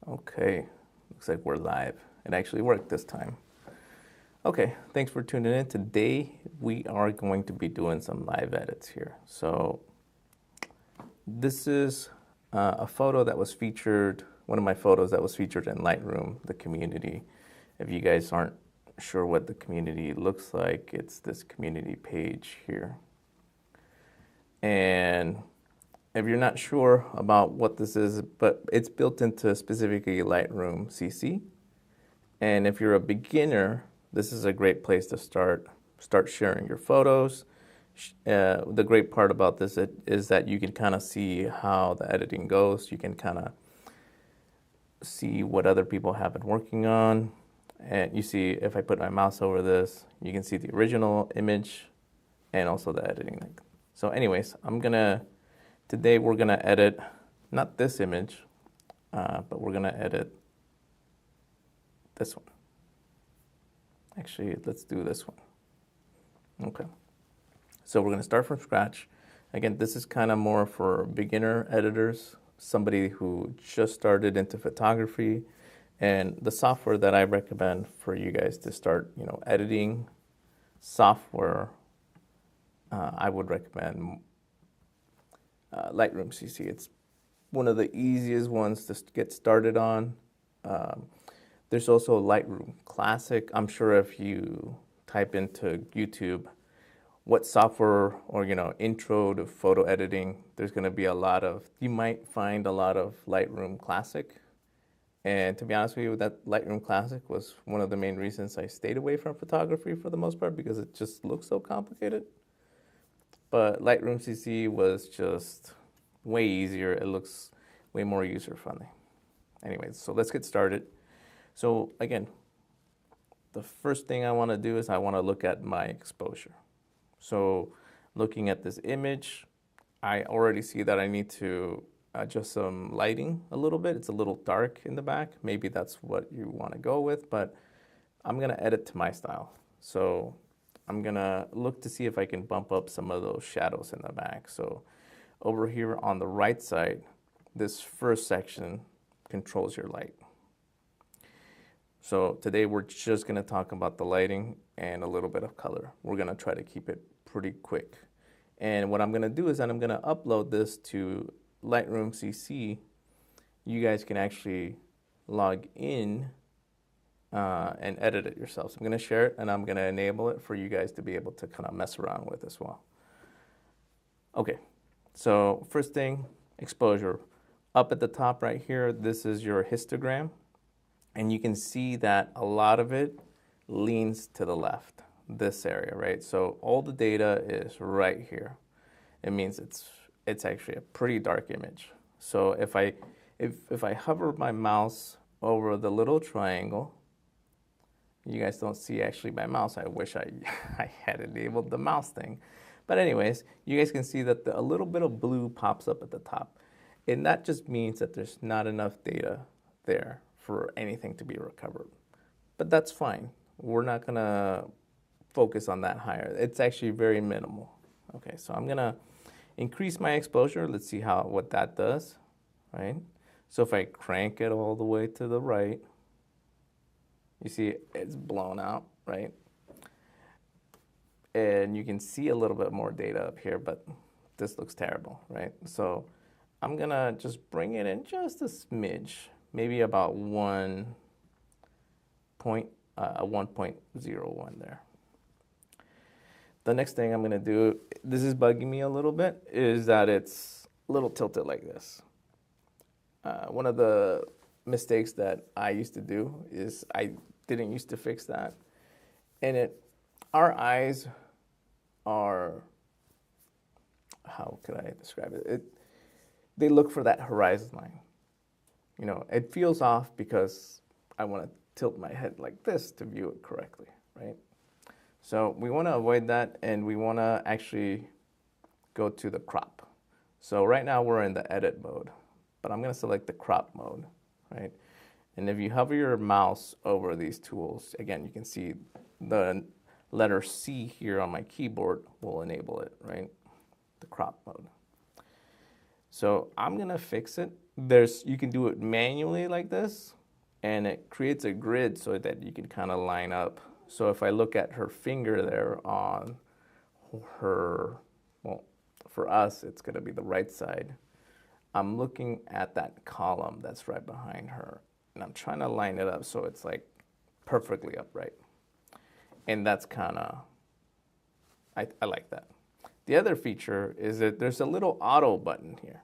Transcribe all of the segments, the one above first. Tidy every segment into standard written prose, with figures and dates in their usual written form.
Okay, looks like we're live. It actually worked this time. Okay, thanks for tuning in. Today we are going to be doing some live edits here. So this is a photo that was featured, one of my photos that was featured in Lightroom, the community. If you guys aren't sure what the community looks like, it's this community page here. And if you're not sure about what this is, but it's built into specifically Lightroom CC. And if you're a beginner, this is a great place to start sharing your photos. The great part about this is that you can kind of see how the editing goes. You can kind of see what other people have been working on. And you see, if I put my mouse over this, you can see the original image and also the editing. So anyways, today we're gonna edit, not this image, but we're gonna edit this one. Actually, let's do this one. Okay. So we're gonna start from scratch. Again, this is kind of more for beginner editors, somebody who just started into photography, and the software that I recommend for you guys to start, editing software, I would recommend Lightroom CC. It's one of the easiest ones to get started on. There's also Lightroom Classic. I'm sure if you type into YouTube what software or intro to photo editing, there's going to be you might find a lot of Lightroom Classic. And to be honest with you, that Lightroom Classic was one of the main reasons I stayed away from photography for the most part, because it just looks so complicated. But Lightroom CC was just way easier. It looks way more user-friendly. Anyways, so let's get started. So again, the first thing I want to do is I want to look at my exposure. So looking at this image, I already see that I need to adjust some lighting a little bit. It's a little dark in the back. Maybe that's what you want to go with, but I'm going to edit to my style. So I'm gonna look to see if I can bump up some of those shadows in the back. So over here on the right side, this first section controls your light. So today we're just gonna talk about the lighting and a little bit of color. We're gonna try to keep it pretty quick. And what I'm gonna do is that I'm gonna upload this to Lightroom CC. You guys can actually log in and edit it yourself. So I'm going to share it and I'm going to enable it for you guys to be able to kind of mess around with as well. Okay, so first thing, exposure. Up at the top right here, this is your histogram. And you can see that a lot of it leans to the left, this area, right? So all the data is right here. It means it's actually a pretty dark image. So if I hover my mouse over the little triangle, you guys don't see actually my mouse. I wish I had enabled the mouse thing. But anyways, you guys can see that a little bit of blue pops up at the top. And that just means that there's not enough data there for anything to be recovered. But that's fine. We're not gonna focus on that higher. It's actually very minimal. Okay, so I'm gonna increase my exposure. Let's see what that does, right? So if I crank it all the way to the right, you see it's blown out, right? And you can see a little bit more data up here, but this looks terrible, right? So I'm gonna just bring it in just a smidge, maybe about 1.01 there. The next thing I'm gonna do, this is bugging me a little bit, is that it's a little tilted like this. One of the mistakes that I used to do is I didn't used to fix that. And our eyes are, how could I describe it? They look for that horizon line. It feels off because I want to tilt my head like this to view it correctly, right? So we want to avoid that, and we want to actually go to the crop. So right now we're in the edit mode, but I'm going to select the crop mode, right? And if you hover your mouse over these tools, again, you can see the letter C here on my keyboard will enable it, right? The crop mode. So I'm going to fix it you can do it manually like this, and it creates a grid so that you can kind of line up. So if I look at her finger there on her, well, for us, it's going to be the right side. I'm looking at that column that's right behind her, and I'm trying to line it up so it's like perfectly upright. And that's kind of, I like that. The other feature is that there's a little auto button here.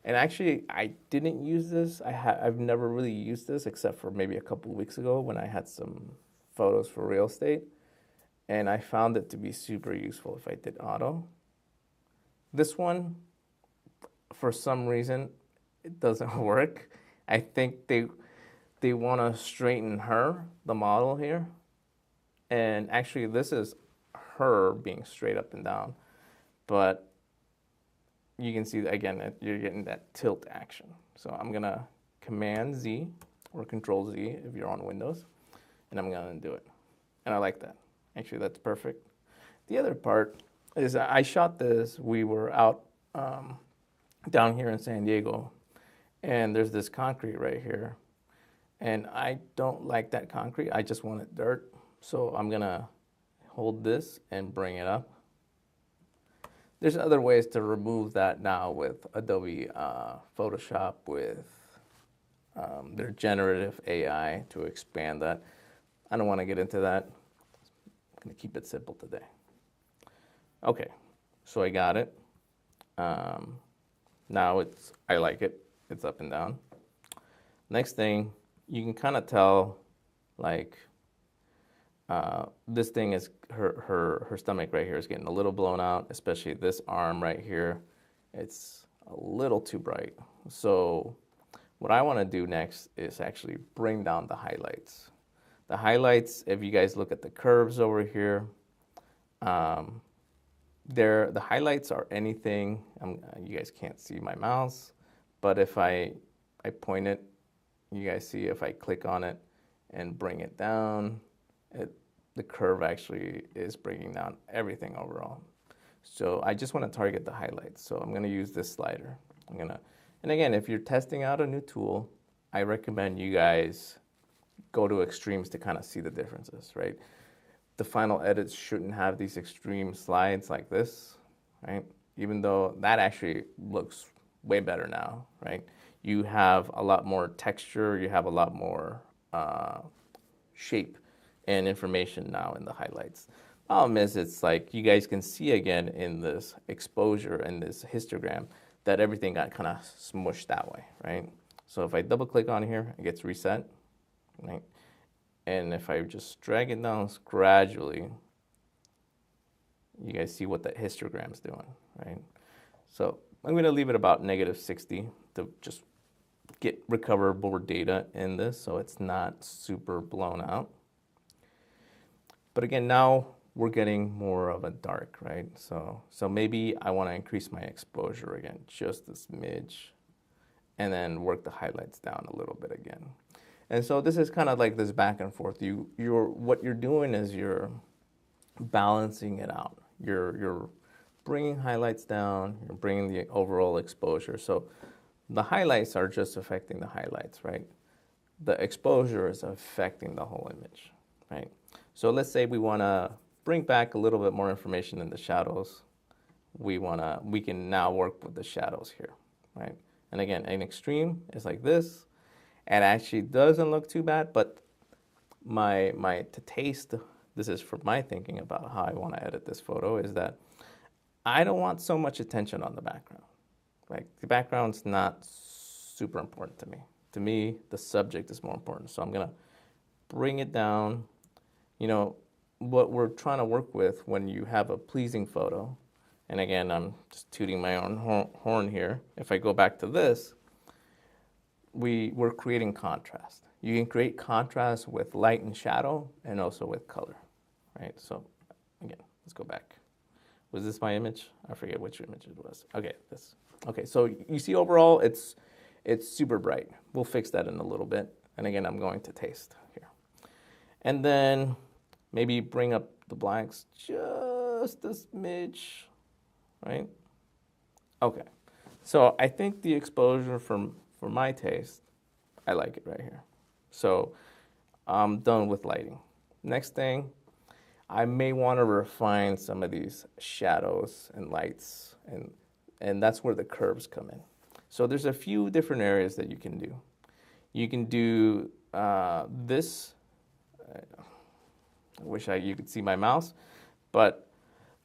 And actually, I didn't use this. I've never really used this except for maybe a couple of weeks ago when I had some photos for real estate. And I found it to be super useful if I did auto. This one, for some reason, it doesn't work. I think they want to straighten her, the model here. And actually, this is her being straight up and down. But you can see, again, you're getting that tilt action. So I'm going to Command Z or Control Z if you're on Windows, and I'm going to do it. And I like that. Actually, that's perfect. The other part is I shot this. We were out down here in San Diego, and there's this concrete right here. And I don't like that concrete. I just want it dirt. So I'm going to hold this and bring it up. There's other ways to remove that now with Adobe Photoshop, with their generative AI to expand that. I don't want to get into that. I'm going to keep it simple today. Okay, so I got it. Now I like it. It's up and down. Next thing, you can kind of tell, like, this thing is, her stomach right here is getting a little blown out, especially this arm right here. It's a little too bright. So what I want to do next is actually bring down the highlights. The highlights, if you guys look at the curves over here, the highlights are anything. You guys can't see my mouse, but if I point it, you guys see if I click on it and bring it down, the curve actually is bringing down everything overall. So I just want to target the highlights. So I'm going to use this slider. And again, if you're testing out a new tool, I recommend you guys go to extremes to kind of see the differences, right? The final edits shouldn't have these extreme slides like this, right? Even though that actually looks way better now, right? You have a lot more texture, you have a lot more shape and information now in the highlights. Problem is, it's like you guys can see again in this exposure and this histogram that everything got kind of smushed that way, right? So if I double click on here, it gets reset, right? And if I just drag it down gradually, you guys see what that histogram's doing, right? So I'm going to leave it about -60 to just recover more data in this so it's not super blown out. But again, now we're getting more of a dark, right? So maybe I want to increase my exposure again, just a smidge, and then work the highlights down a little bit again. And so this is kind of like this back and forth. What you're doing is you're balancing it out. You're bringing highlights down, you're bringing the overall exposure. So the highlights are just affecting the highlights, right? The exposure is affecting the whole image, right? So let's say we want to bring back a little bit more information in the shadows. We can now work with the shadows here, right? And again, an extreme is like this. It actually doesn't look too bad, but to taste, this is for my thinking about how I want to edit this photo, is that I don't want so much attention on the background. Like, the background's not super important to me. To me, the subject is more important. So I'm going to bring it down. You know, what we're trying to work with when you have a pleasing photo, and again, I'm just tooting my own horn here. If I go back to this, we're creating contrast. You can create contrast with light and shadow and also with color, right? So again, let's go back. Was this my image? I forget which image it was. Okay, this. Okay, so you see overall it's super bright. We'll fix that in a little bit. And again, I'm going to taste here. And then maybe bring up the blacks just a smidge, right? Okay, So I think the exposure for my taste, I like it right here. So I'm done with lighting. Next thing, I may want to refine some of these shadows and lights, and that's where the curves come in. So there's a few different areas that you can do. You can do this. I wish you could see my mouse, but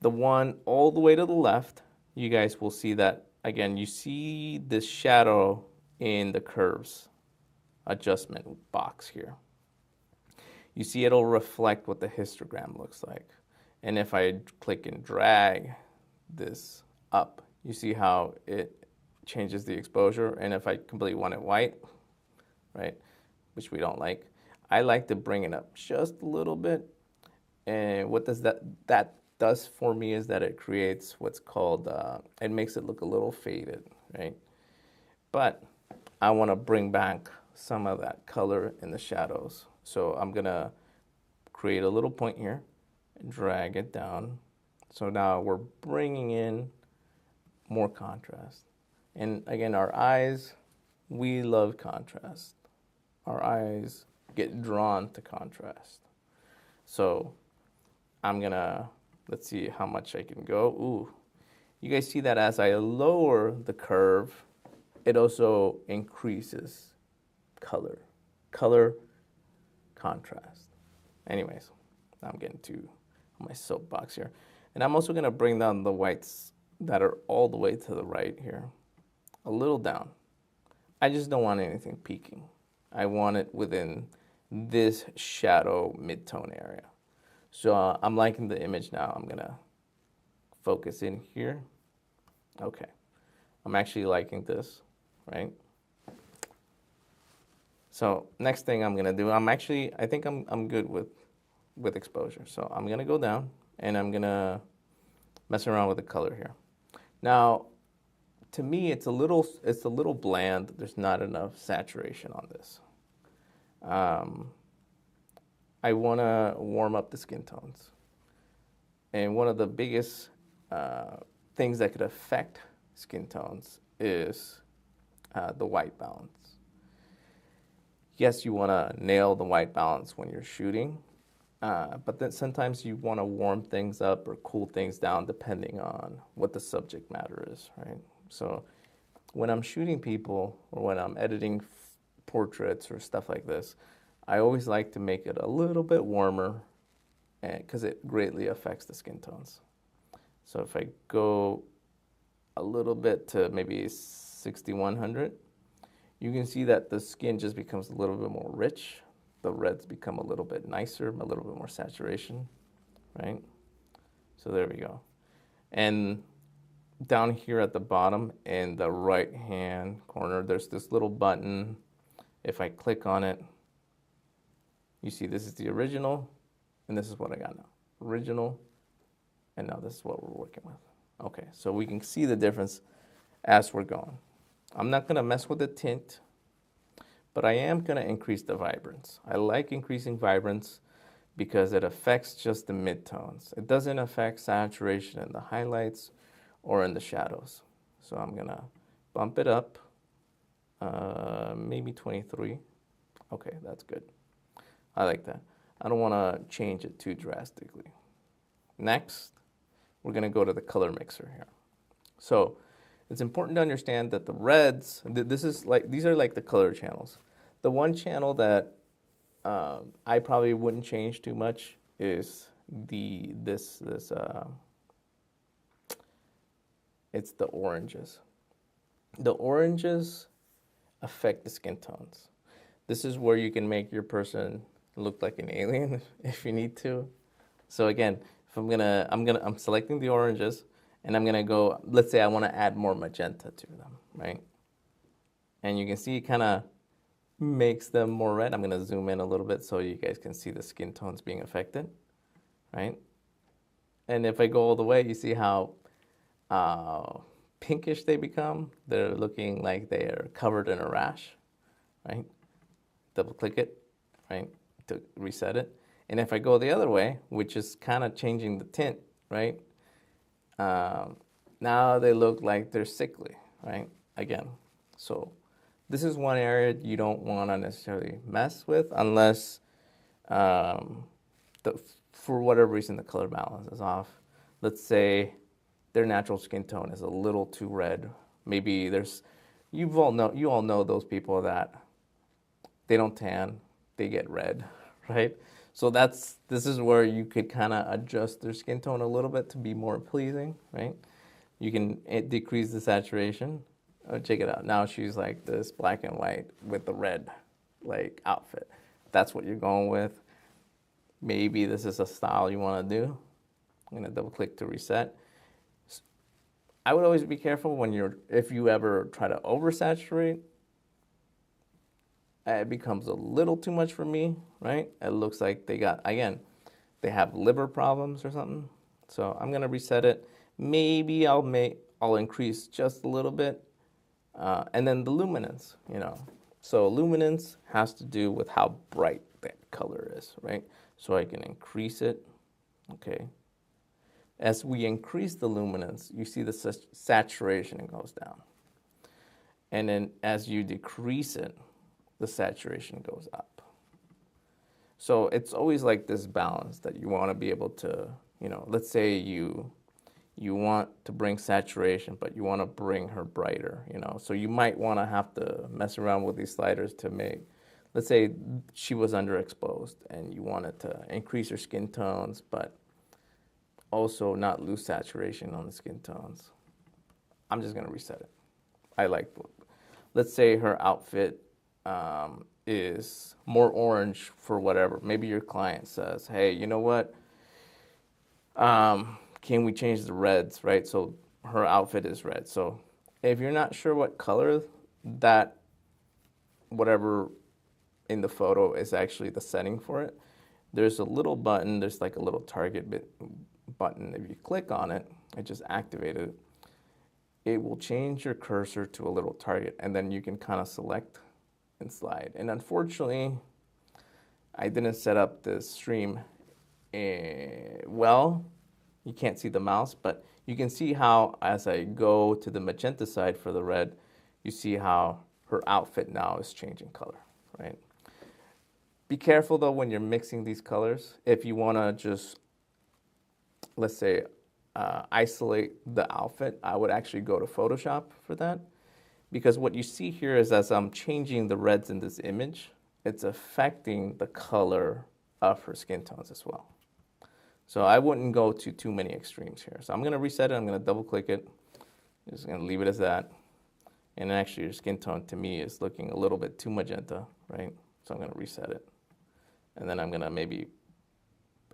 the one all the way to the left, you guys will see that, again, you see this shadow in the curves adjustment box here. You see it'll reflect what the histogram looks like. And if I click and drag this up, you see how it changes the exposure. And if I completely want it white, right, which we don't like, I like to bring it up just a little bit. And what does that does for me is that it creates what's called, it makes it look a little faded, right? But I want to bring back some of that color in the shadows. So I'm going to create a little point here and drag it down. So now we're bringing in more contrast. And again, our eyes, we love contrast. Our eyes get drawn to contrast. So I'm going to, let's see how much I can go. Ooh, you guys see that as I lower the curve, it also increases color, contrast. Anyways, now I'm getting to my soapbox here. And I'm also gonna bring down the whites that are all the way to the right here, a little down. I just don't want anything peaking. I want it within this shadow mid-tone area. So I'm liking the image now. I'm gonna focus in here. Okay, I'm actually liking this, right? So next thing I'm gonna do, I think I'm good with exposure. So I'm gonna go down and I'm gonna mess around with the color here. Now, to me, it's a little bland. There's not enough saturation on this. I wanna warm up the skin tones. And one of the biggest things that could affect skin tones is the white balance. Yes, you want to nail the white balance when you're shooting, but then sometimes you want to warm things up or cool things down depending on what the subject matter is, right? So when I'm shooting people or when I'm editing portraits or stuff like this, I always like to make it a little bit warmer because it greatly affects the skin tones. So if I go a little bit to maybe 6100, you can see that the skin just becomes a little bit more rich. The reds become a little bit nicer, a little bit more saturation, right? So there we go. And down here at the bottom in the right-hand corner, there's this little button. If I click on it, you see this is the original, and this is what I got now. Original, and now this is what we're working with. Okay, so we can see the difference as we're going. I'm not gonna mess with the tint, but I am gonna increase the vibrance. I like increasing vibrance because it affects just the midtones. It doesn't affect saturation in the highlights or in the shadows. So I'm gonna bump it up, maybe 23. Okay, that's good. I like that. I don't wanna change it too drastically. Next, we're gonna go to the color mixer here. So it's important to understand that the reds, these are like the color channels. The one channel that I probably wouldn't change too much is it's the oranges. The oranges affect the skin tones. This is where you can make your person look like an alien if you need to. So again, if I'm selecting the oranges. And I'm gonna go, let's say I wanna add more magenta to them, right? And you can see it kinda makes them more red. I'm gonna zoom in a little bit so you guys can see the skin tones being affected, right? And if I go all the way, you see how pinkish they become. They're looking like they are covered in a rash, right? Double click it, right, to reset it. And if I go the other way, which is kind of changing the tint, right? Now they look like they're sickly, right? Again, so this is one area you don't want to necessarily mess with unless for whatever reason the color balance is off. Let's say their natural skin tone is a little too red. Maybe you all know those people that they don't tan, they get red, right? So this is where you could kind of adjust their skin tone a little bit to be more pleasing, right? You can decrease the saturation. Oh, check it out. Now she's like this black and white with the red like outfit. That's what you're going with. Maybe this is a style you want to do. I'm going to double click to reset. I would always be careful if you ever try to oversaturate. It becomes a little too much for me, right? It looks like they have liver problems or something. So I'm gonna reset it. Maybe I'll increase just a little bit. And then the luminance, So luminance has to do with how bright that color is, right? So I can increase it, okay? As we increase the luminance, you see the saturation goes down. And then as you decrease it, the saturation goes up. So it's always like this balance that you want to be able to, let's say you want to bring saturation, but you want to bring her brighter, So you might want to have to mess around with these sliders to make, let's say she was underexposed and you wanted to increase her skin tones, but also not lose saturation on the skin tones. I'm just going to reset it. Let's say her outfit is more orange for whatever. Maybe your client says, hey, you know what? Can we change the reds, right? So her outfit is red. So if you're not sure what color that whatever in the photo is actually the setting for it, there's a little button, there's like a little target button. If you click on it, it just activated it. It will change your cursor to a little target, and then you can kind of select and slide. And unfortunately, I didn't set up the stream well. You can't see the mouse, but you can see how as I go to the magenta side for the red, you see how her outfit now is changing color, right? Be careful though when you're mixing these colors. If you want to just, let's say, isolate the outfit, I would actually go to Photoshop for that. Because what you see here is as I'm changing the reds in this image, it's affecting the color of her skin tones as well. So I wouldn't go to too many extremes here. So I'm going to reset it. I'm going to double click it. I'm just going to leave it as that. And actually your skin tone to me is looking a little bit too magenta, right? So I'm going to reset it. And then I'm going to maybe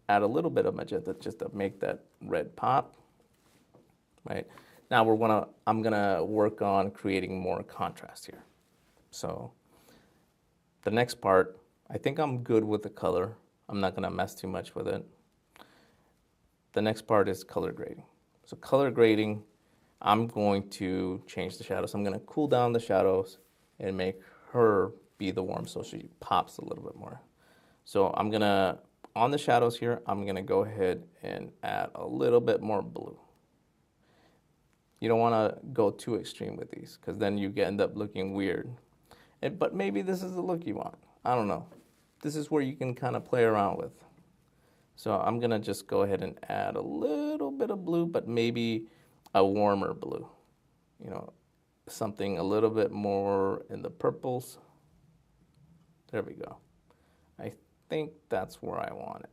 add a little bit of magenta just to make that red pop, right? Now I'm gonna work on creating more contrast here. So the next part, I think I'm good with the color. I'm not gonna mess too much with it. The next part is color grading. So color grading, I'm going to change the shadows. I'm gonna cool down the shadows and make her be the warm so she pops a little bit more. So on the shadows here, I'm gonna go ahead and add a little bit more blue. You don't want to go too extreme with these because then you end up looking weird. But maybe this is the look you want. I don't know. This is where you can kind of play around with. So I'm going to just go ahead and add a little bit of blue, but maybe a warmer blue. Something a little bit more in the purples. There we go. I think that's where I want it,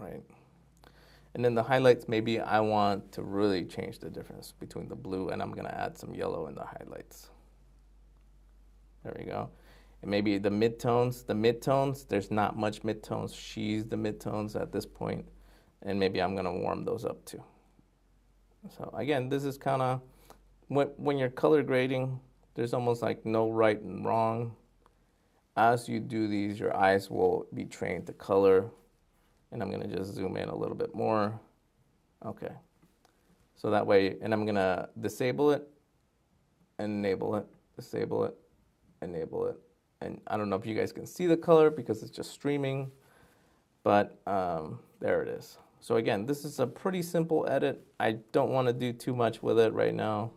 right? And then the highlights, maybe I want to really change the difference between the blue, and I'm going to add some yellow in the highlights. There we go. And maybe the midtones, there's not much midtones. She's the midtones at this point, and maybe I'm going to warm those up too. So again, this is kind of, when you're color grading, there's almost like no right and wrong. As you do these, your eyes will be trained to color. And I'm going to just zoom in a little bit more. Okay. So that way, and I'm going to disable it, enable it, disable it, enable it. And I don't know if you guys can see the color because it's just streaming, but there it is. So again, this is a pretty simple edit. I don't want to do too much with it right now.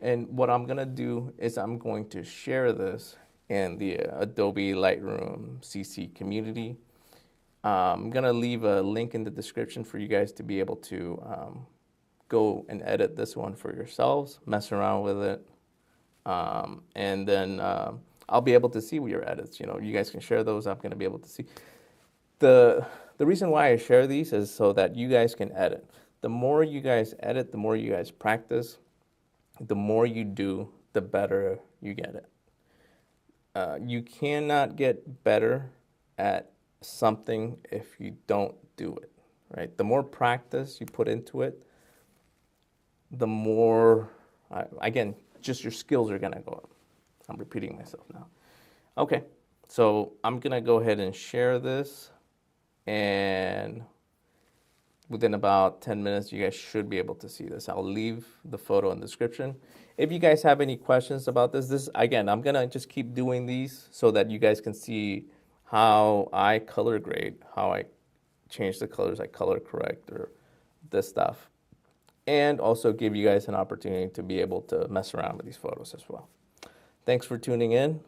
And what I'm gonna do is I'm going to share this in the Adobe Lightroom CC community. I'm gonna leave a link in the description for you guys to be able to go and edit this one for yourselves, mess around with it, and then I'll be able to see your edits. You know, you guys can share those. I'm gonna be able to see. The reason why I share these is so that you guys can edit. The more you guys edit, the more you guys practice, the more you do, the better you get it. You cannot get better at something if you don't do it, right? The more practice you put into it, the more, again, just your skills are gonna go up. I'm repeating myself now. Okay, so I'm gonna go ahead and share this, and within about 10 minutes, you guys should be able to see this. I'll leave the photo in the description. If you guys have any questions about this, again, I'm gonna just keep doing these so that you guys can see how I color grade, how I change the colors, I color correct, or this stuff. And also give you guys an opportunity to be able to mess around with these photos as well. Thanks for tuning in.